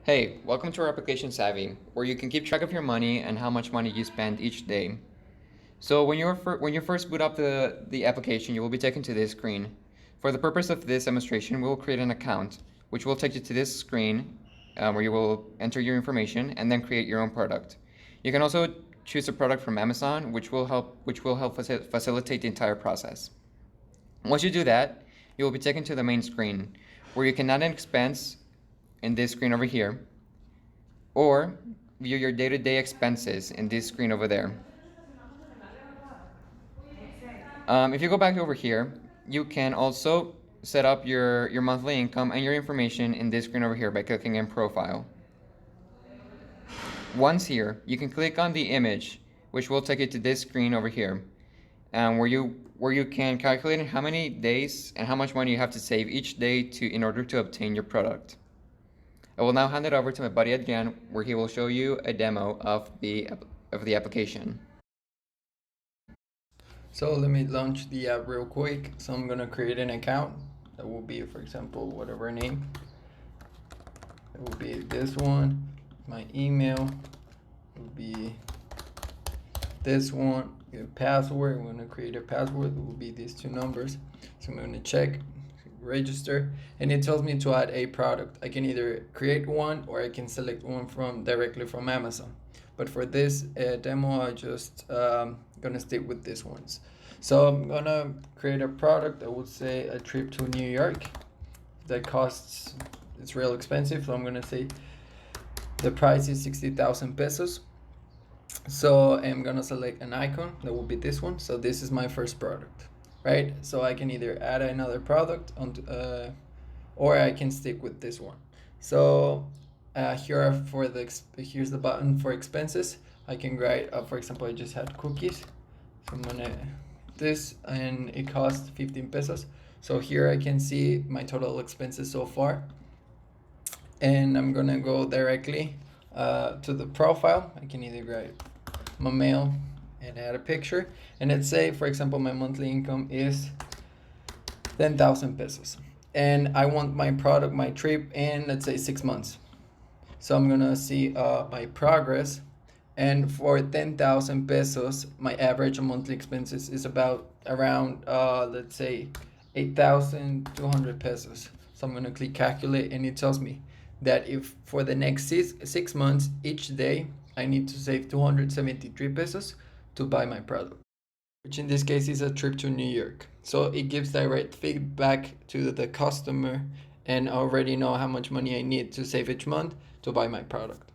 Hey, welcome to our application Saavy, where you can keep track of your money and how much money you spend each day. So when you first boot up the application, you will be taken to this screen. For the purpose of this demonstration, we will create an account, which will take you to this screen, where you will enter your information and then create your own product. You can also choose a product from Amazon, which will help facilitate the entire process. Once you do that, you will be taken to the main screen, where you can add an expense in this screen over here, or view your day-to-day expenses in this screen over there. If you go back over here, you can also set up your monthly income and your information in this screen over here by clicking in Profile. Once here, you can click on the image, which will take you to this screen over here, where you can calculate how many days and how much money you have to save each day in order to obtain your product. I will now hand it over to my buddy Adrian, where he will show you a demo of the application. So let me launch the app real quick. So I'm gonna create an account. That will be, for example, whatever name. It will be this one. My email will be this one. A password. I'm gonna create a password. It will be these two numbers. So I'm gonna check, register, and it tells me to add a product. I can either create one or I can select one directly from Amazon. But for this demo, I just gonna stick with these ones. So I'm gonna create a product. I would say a trip to New York. That costs, it's real expensive. So I'm gonna say the price is 60,000 pesos. So I'm gonna select an icon. That will be this one. So this is my first product, right? So I can either add another product or I can stick with this one. So here's the button for expenses. I can write, for example, I just had cookies. So I'm gonna this, and it costs 15 pesos. So here I can see my total expenses so far. And I'm gonna go directly to the profile. I can either write my mail and add a picture. And let's say, for example, my monthly income is 10,000 pesos. And I want my product, my trip in, let's say, 6 months. So I'm gonna see my progress, and for 10,000 pesos, my average monthly expenses is around let's say 8,200 pesos. So I'm gonna click calculate, and it tells me that if for the next 6 months, each day I need to save 273 pesos to buy my product, which in this case is a trip to New York. So it gives direct feedback to the customer, and I already know how much money I need to save each month to buy my product.